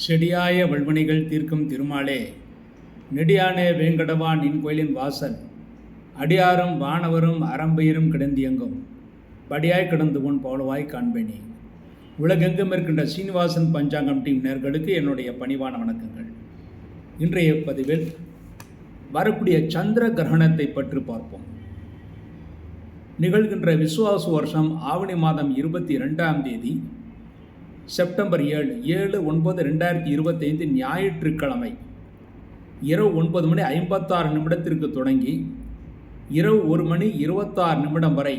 செடியாய வல்வினைகள் தீர்க்கும் திருமாலே, நெடியானே வேங்கடவா நின் கோயிலின் வாசல், அடியாரும் வானவரும் அறம்பயிரும் கிடந்தியங்கும் படியாய் கிடந்து உன் பவளவாய் காண்பேனே. உலகெங்கும் இருக்கின்ற சீனிவாசன் பஞ்சாங்கம் டீம் நேர்களுக்கு என்னுடைய பணிவான வணக்கங்கள். இன்றைய பதிவில் வரக்கூடிய சந்திர கிரகணத்தை பற்றி பார்ப்போம். நிகழ்கின்ற விசுவாச வருஷம் ஆவணி மாதம் 22ஆம் தேதி செப்டம்பர் 7/9/2025 ஞாயிற்றுக்கிழமை இரவு 9:56 தொடங்கி இரவு 1:26 வரை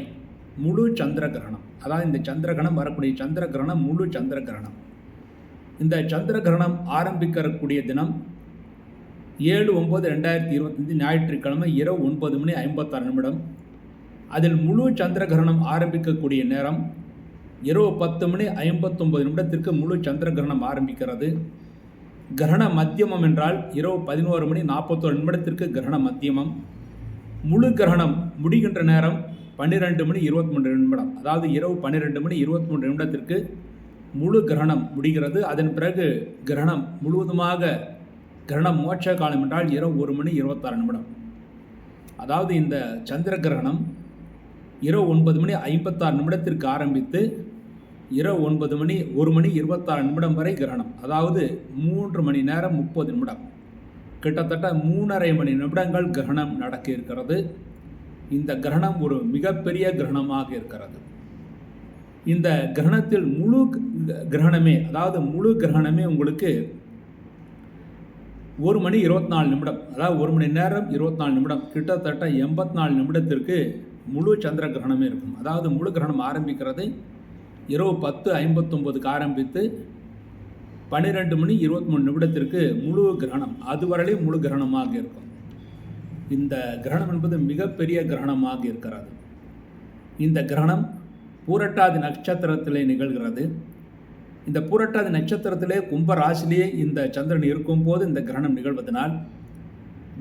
முழு சந்திர கிரகணம். அதாவது இந்த சந்திர கிரகணம் வரக்கூடிய சந்திர கிரகணம் முழு சந்திர கிரகணம். இந்த சந்திர கிரகணம் ஆரம்பிக்கக்கூடிய தினம் 7/9/2025 ஞாயிற்றுக்கிழமை இரவு 9:56. அதில் முழு சந்திர கிரகணம் ஆரம்பிக்கக்கூடிய நேரம் இரவு 10:59 முழு சந்திர கிரகணம் ஆரம்பிக்கிறது. கிரகண மத்தியமம் என்றால் இரவு 11:41 கிரகண மத்தியமம். முழு கிரகணம் முடிகின்ற நேரம் 12:23. அதாவது இரவு 12:23 முழு கிரகணம் முடிகிறது. அதன் பிறகு கிரகணம் முழுவதுமாக கிரகணம் மோட்ச காலம் என்றால் இரவு 1:26. அதாவது இந்த சந்திர கிரகணம் இரவு 9:56 ஆரம்பித்து இரவு 1:26 வரை கிரகணம். அதாவது 3 மணி நேரம் 30 நிமிடம், கிட்டத்தட்ட 3.5 மணி நிமிடங்கள் கிரகணம் நடக்க இருக்கிறது. இந்த கிரகணம் ஒரு மிகப்பெரிய கிரகணமாக இருக்கிறது. இந்த கிரகணத்தில் முழு கிரகணமே உங்களுக்கு 1:24, அதாவது 1 மணி நேரம் 24 நிமிடம், கிட்டத்தட்ட 84 நிமிடத்திற்கு முழு சந்திர கிரகணமே இருக்கும். அதாவது முழு கிரகணம் ஆரம்பிக்கிறது இரவு 10:59 ஆரம்பித்து 12:23 முழு கிரகணம், அதுவரை முழு கிரகணமாக இருக்கும். இந்த கிரகணம் என்பது மிகப்பெரிய கிரகணமாக இருக்கிறது. இந்த கிரகணம் பூரட்டாதி நட்சத்திரத்திலே நிகழ்கிறது. இந்த பூரட்டாதி நட்சத்திரத்திலே கும்ப ராசியிலேயே இந்த சந்திரன் இருக்கும்போது இந்த கிரகணம் நிகழ்வதனால்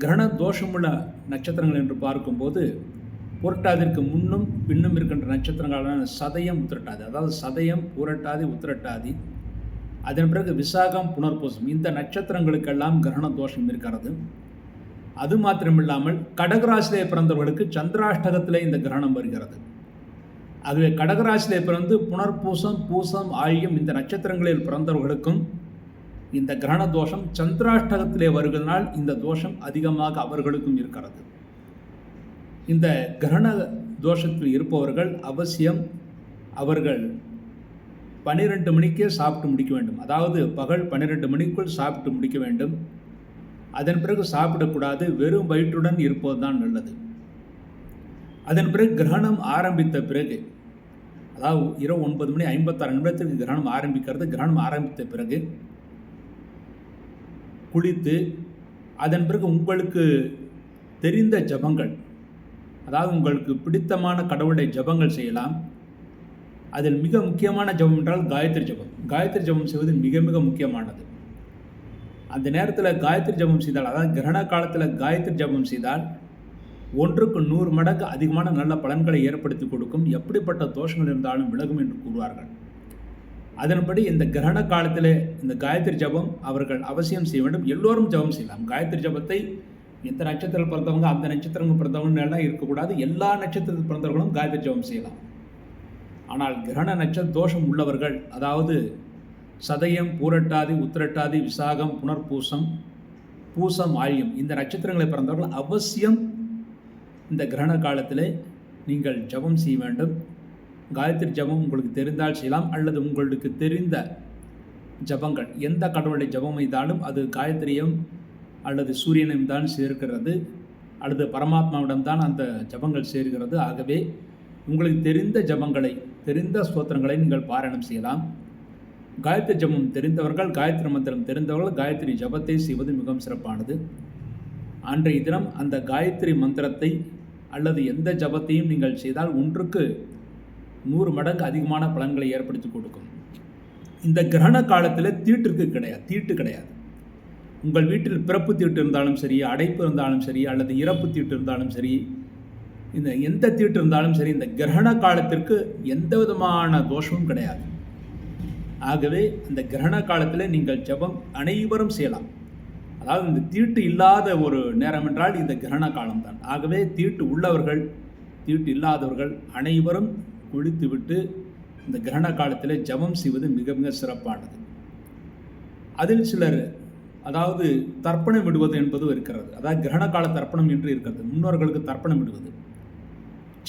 கிரகண தோஷமுள்ள நட்சத்திரங்கள் என்று பார்க்கும்போது புரட்டாதிற்கு முன்னும் பின்னும் இருக்கின்ற நட்சத்திரங்களான சதயம், உத்திரட்டாதி, அதாவது சதயம், பூரட்டாதி, உத்திரட்டாதி, அதன் பிறகு விசாகம், புனர்பூசம், இந்த நட்சத்திரங்களுக்கெல்லாம் கிரகண தோஷம் இருக்கிறது. அது மாத்திரமில்லாமல் கடகராசிலே பிறந்தவர்களுக்கு சந்திராஷ்டகத்திலே இந்த கிரகணம் வருகிறது. ஆகவே கடகராசிலே பிறந்து புனர்பூசம், பூசம், ஆழியம் இந்த நட்சத்திரங்களில் பிறந்தவர்களுக்கும் இந்த கிரகண தோஷம் சந்திராஷ்டகத்திலே வருவதனால் இந்த தோஷம் அதிகமாக அவர்களுக்கும் இருக்கிறது. இந்த கிரகண தோஷத்தில் இருப்பவர்கள் அவசியம் அவர்கள் 12 மணிக்கே சாப்பிட்டு முடிக்க வேண்டும். அதாவது பகல் 12 மணிக்குள் சாப்பிட்டு முடிக்க வேண்டும். அதன் பிறகு சாப்பிடக்கூடாது. வெறும் வயிற்றுடன் இருப்பது தான் நல்லது. அதன் பிறகு கிரகணம் ஆரம்பித்த பிறகு, அதாவது இரவு 9:56 கிரகணம் ஆரம்பிக்கிறது. கிரகணம் ஆரம்பித்த பிறகு குளித்து அதன் பிறகு உங்களுக்கு தெரிந்த ஜபங்கள், அதாவது உங்களுக்கு பிடித்தமான கடவுளுடைய ஜபங்கள் செய்யலாம். அதில் மிக முக்கியமான ஜபம் என்றால் காயத்ரி ஜபம். காயத்ரி ஜபம் செய்வது மிக மிக முக்கியமானது. அந்த நேரத்தில் காயத்ரி ஜபம் செய்தால், அதாவது கிரகண காலத்தில் காயத்ரி ஜபம் செய்தால் 1க்கு 100 மடங்கு அதிகமான நல்ல பலன்களை ஏற்படுத்தி கொடுக்கும். எப்படிப்பட்ட தோஷங்கள் இருந்தாலும் விலகும் என்று கூறுவார்கள். அதன்படி இந்த கிரகண காலத்தில் இந்த காயத்ரி ஜபம் அவர்கள் அவசியம் செய்ய வேண்டும். எல்லோரும் ஜபம் செய்யலாம். காயத்ரி ஜபத்தை எந்த நட்சத்திரத்தில் பிறந்தவங்க, அந்த நட்சத்திரங்கள் பிறந்தவங்க எல்லாம் இருக்கக்கூடாது. எல்லா நட்சத்திரத்தில் பிறந்தவர்களும் காயத்ரி ஜபம் செய்யலாம். ஆனால் கிரகண நட்சத்திர தோஷம் உள்ளவர்கள், அதாவது சதயம், பூரட்டாதி, உத்திரட்டாதி, விசாகம், புனர்பூசம், பூசம், ஆழியம் இந்த நட்சத்திரங்களை பிறந்தவர்கள் அவசியம் இந்த கிரகண காலத்தில் நீங்கள் ஜபம் செய்ய வேண்டும். காயத்ரி ஜபம் உங்களுக்கு தெரிந்தால் செய்யலாம், அல்லது உங்களுக்கு தெரிந்த ஜபங்கள், எந்த கடவுளுடைய ஜபம் செய்தாலும் அது காயத்ரியும் அல்லது சூரியனிடம் தான் சேர்க்கிறது, அல்லது பரமாத்மாவிடம்தான் அந்த ஜபங்கள் சேர்கிறது. ஆகவே உங்களுக்கு தெரிந்த ஜபங்களை, தெரிந்த ஸ்தோத்திரங்களை நீங்கள் பாராயணம் செய்யலாம். காயத்ரி ஜபம் தெரிந்தவர்கள், காயத்ரி மந்திரம் தெரிந்தவர்கள் காயத்ரி ஜபத்தை செய்வது மிகவும் சிறப்பானது. அன்றைய தினம் அந்த காயத்ரி மந்திரத்தை அல்லது எந்த ஜபத்தையும் நீங்கள் செய்தால் 1க்கு 100 மடங்கு அதிகமான பலன்களை ஏற்படுத்தி கொடுக்கும். இந்த கிரகண காலத்தில் தீட்டு கிடையாது. உங்கள் வீட்டில் பிறப்பு தீட்டு இருந்தாலும் சரி, அடைப்பு இருந்தாலும் சரி, அல்லது இறப்பு தீட்டு இருந்தாலும் சரி, இந்த எந்த தீட்டு இருந்தாலும் சரி, இந்த கிரகண காலத்திற்கு எந்த விதமான தோஷமும் கிடையாது. ஆகவே அந்த கிரகண காலத்தில் நீங்கள் ஜெபம் அனைவரும் செய்யலாம். அதாவது இந்த தீட்டு இல்லாத ஒரு நேரம் என்றால் இந்த கிரகண காலம்தான். ஆகவே தீட்டு உள்ளவர்கள், தீட்டு இல்லாதவர்கள் அனைவரும் குளித்துவிட்டு இந்த கிரகண காலத்தில் ஜெபம் செய்வது மிக மிக சிறப்பானது. அதில் சிலர் அதாவது தர்ப்பணம் விடுவது என்பது இருக்கிறது. அதாவது கிரகண கால தர்ப்பணம் என்று இருக்கிறது. முன்னோர்களுக்கு தர்ப்பணம் விடுவது.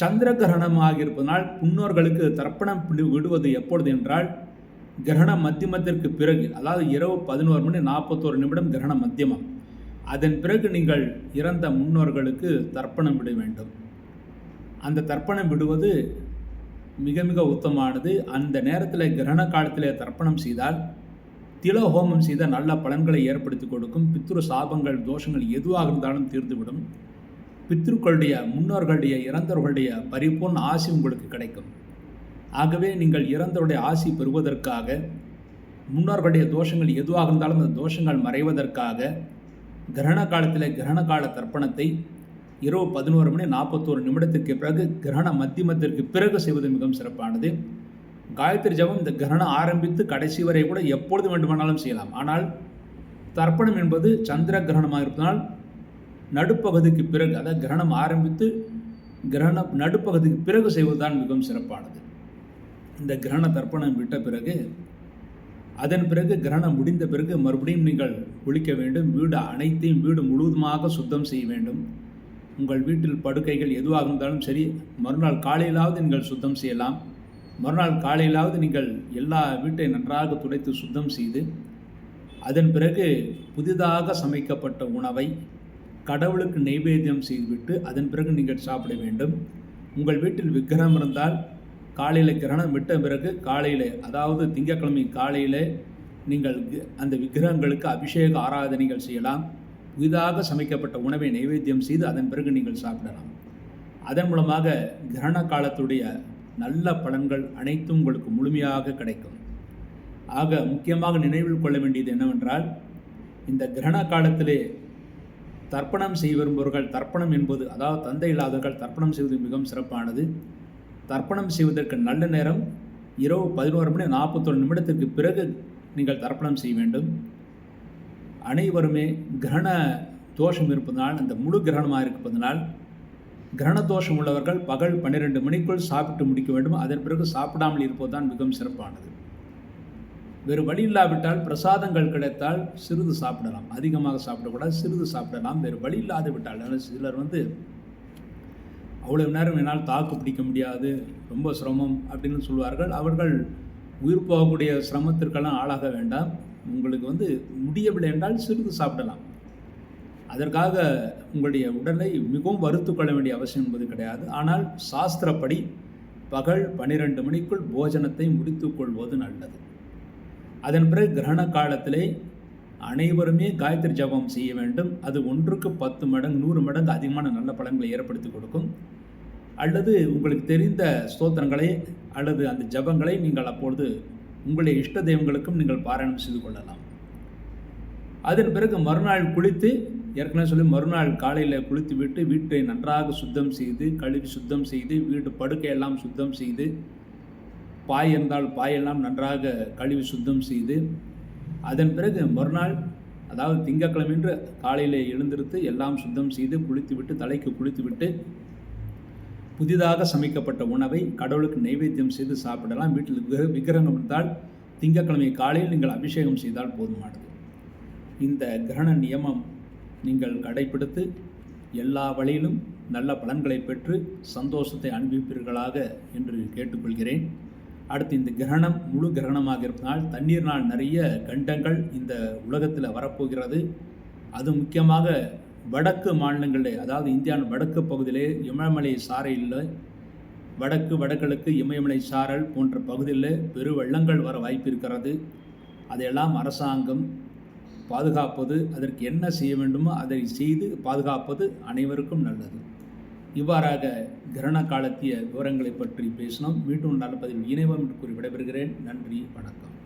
சந்திர கிரகணமாக இருப்பதனால் முன்னோர்களுக்கு தர்ப்பணம் விடுவது எப்பொழுது என்றால் கிரகண மத்தியமத்திற்கு பிறகு, அதாவது இரவு 11:41 கிரகண மத்தியமம். அதன் பிறகு நீங்கள் இறந்த முன்னோர்களுக்கு தர்ப்பணம் விட வேண்டும். அந்த தர்ப்பணம் விடுவது மிக மிக உத்தமானது. அந்த நேரத்தில் கிரகண காலத்தில் தர்ப்பணம் செய்தால் தில ஹோமம் செய்த நல்ல பலன்களை ஏற்படுத்தி கொடுக்கும். பித்ரு சாபங்கள் தோஷங்கள் எதுவாக இருந்தாலும் தீர்ந்துவிடும். பித்ருக்களுடைய முன்னோர்களுடைய இறந்தவர்களுடைய பரிபூர்ண ஆசி உங்களுக்கு கிடைக்கும். ஆகவே நீங்கள் இறந்தவருடைய ஆசி பெறுவதற்காக, முன்னோர்களுடைய தோஷங்கள் எதுவாக இருந்தாலும் அந்த தோஷங்கள் மறைவதற்காக கிரகண காலத்தில் கிரகண கால தர்ப்பணத்தை இரவு 11:41 பிறகு கிரகண மத்தியமத்திற்கு பிறகு செய்வது மிகவும் சிறப்பானது. காயத்ரி ஜபம் இந்த கிரகணம் ஆரம்பித்து கடைசி வரை கூட எப்பொழுது வேண்டுமானாலும் செய்யலாம். ஆனால் தர்ப்பணம் என்பது சந்திர கிரகணமாக இருப்பதனால் நடுப்பகுதிக்கு பிறகு, அதாவது கிரகணம் ஆரம்பித்து கிரகணம் நடுப்பகுதிக்கு பிறகு செய்வதுதான் மிகவும் சிறப்பானது. இந்த கிரகண தர்ப்பணம் விட்ட பிறகு அதன் பிறகு கிரகணம் முடிந்த பிறகு மறுபடியும் நீங்கள் குளிக்க வேண்டும். வீடு அனைத்தையும் வீடு முழுவதுமாக சுத்தம் செய்ய வேண்டும். உங்கள் வீட்டில் படுக்கைகள் எதுவாக இருந்தாலும் சரி, மறுநாள் காலையிலாவது நீங்கள் சுத்தம் செய்யலாம். மறுநாள் காலையிலாவது நீங்கள் எல்லா வீட்டை நன்றாக துடைத்து சுத்தம் செய்து அதன் பிறகு புதிதாக சமைக்கப்பட்ட உணவை கடவுளுக்கு நைவேத்தியம் செய்துவிட்டு அதன் பிறகு நீங்கள் சாப்பிட வேண்டும். உங்கள் வீட்டில் விக்கிரகம் இருந்தால் காலையில் கிரகணம் விட்ட பிறகு காலையில், அதாவது திங்கட்கிழமை காலையில் நீங்கள் அந்த விக்கிரகங்களுக்கு அபிஷேக ஆராதனைகள் செய்யலாம். புதிதாக சமைக்கப்பட்ட உணவை நைவேத்தியம் செய்து அதன் பிறகு நீங்கள் சாப்பிடலாம். அதன் மூலமாக கிரகண காலத்துடைய நல்ல பலன்கள் அனைத்தும் உங்களுக்கு முழுமையாக கிடைக்கும். ஆக முக்கியமாக நினைவில் கொள்ள வேண்டியது என்னவென்றால், இந்த கிரகண காலத்திலே தர்ப்பணம் செய்ய விரும்புபவர்கள், தர்ப்பணம் என்பது அதாவது தந்தை இல்லாதவர்கள் தர்ப்பணம் செய்வது மிகவும் சிறப்பானது. தர்ப்பணம் செய்வதற்கு நல்ல நேரம் இரவு 11:41 பிறகு நீங்கள் தர்ப்பணம் செய்ய வேண்டும். அனைவருமே கிரகண தோஷம் இருப்பதனால், அந்த முழு கிரகணமாக இருப்பதனால் கிரகண தோஷம் உள்ளவர்கள் பகல் 12 மணிக்குள் சாப்பிட்டு முடிக்க வேண்டும். அதன் பிறகு சாப்பிடாமல் இருப்பதுதான் மிகவும் சிறப்பானது. வேறு வழி இல்லாவிட்டால் பிரசாதங்கள் கிடைத்தால் சிறிது சாப்பிடலாம். அதிகமாக சாப்பிடக்கூடாது, சிறிது சாப்பிடலாம். வேறு வழி இல்லாது விட்டால் சிலர் அவ்வளவு நேரம் என்னால் தாக்கு பிடிக்க முடியாது, ரொம்ப சிரமம் அப்படின்னு சொல்வார்கள். அவர்கள் உயிர் போகக்கூடிய சிரமத்திற்கெல்லாம் ஆளாக வேண்டாம். உங்களுக்கு முடியவில்லை என்றால் சிறிது சாப்பிடலாம். அதற்காக உங்களுடைய உடலை மிகவும் வருத்து கொள்ள வேண்டிய அவசியம் என்பது கிடையாது. ஆனால் சாஸ்திரப்படி பகல் 12 மணிக்குள் போஜனத்தை முடித்து கொள்வது நல்லது. அதன் பிறகு கிரகண காலத்திலே அனைவருமே காயத்ரி ஜபம் செய்ய வேண்டும். அது 1க்கு 10 மடங்கு 100 மடங்கு அதிகமான நல்ல பலன்களை ஏற்படுத்தி கொடுக்கும். அல்லது உங்களுக்கு தெரிந்த ஸ்தோத்திரங்களை அல்லது அந்த ஜபங்களை நீங்கள் அப்பொழுது உங்களுடைய இஷ்ட தெய்வங்களுக்கும் நீங்கள் பாராயணம் செய்து கொள்ளலாம். அதன் பிறகு மறுநாள் குளித்து, ஏற்கனவே மறுநாள் காலையில் குளித்து விட்டு வீட்டை நன்றாக சுத்தம் செய்து கழுவி சுத்தம் செய்து வீட்டு படுக்கையெல்லாம் சுத்தம் செய்து பாய் இருந்தால் பாயெல்லாம் நன்றாக கழுவி சுத்தம் செய்து அதன் பிறகு மறுநாள், அதாவது திங்கட்கிழமை காலையில் எழுந்திருத்து எல்லாம் சுத்தம் செய்து குளித்துவிட்டு தலைக்கு குளித்துவிட்டு புதிதாக சமைக்கப்பட்ட உணவை கடவுளுக்கு நைவேத்தியம் செய்து சாப்பிடலாம். வீட்டில் விக்கிரகம் இருந்தால் திங்கட்கிழமை காலையில் நீங்கள் அபிஷேகம் செய்தால் போதுமானது. இந்த கிரகண நியமம் நீங்கள் கடைபிடித்து எல்லா வழியிலும் நல்ல பலன்களை பெற்று சந்தோஷத்தை அனுபவிப்பீர்களாக என்று கேட்டுக்கொள்கிறேன். அடுத்து இந்த கிரகணம் முழு கிரகணமாக இருப்பதால் தண்ணீர்னால் நிறைய கண்டங்கள் இந்த உலகத்தில் வரப்போகிறது. அது முக்கியமாக வடக்கு மாநிலங்களிலே, அதாவது இந்தியாவின் வடக்கு பகுதியிலே இமயமலை சாரையில் வடகிழக்கு இமயமலை சாரல் போன்ற பகுதியில் பெரு வெள்ளங்கள் வர வாய்ப்பு இருக்கிறது. அதையெல்லாம் அரசாங்கம் பாதுகாப்பது, அதற்கு என்ன செய்ய வேண்டுமோ அதை செய்து பாதுகாப்பது அனைவருக்கும் நல்லது. இவ்வாறாக கிரகண காலத்திய விவரங்களை பற்றி பேசினோம். மீண்டும் நல்ல பதிவில் இணைவோம் என்று கூறி விடைபெறுகிறேன். நன்றி, வணக்கம்.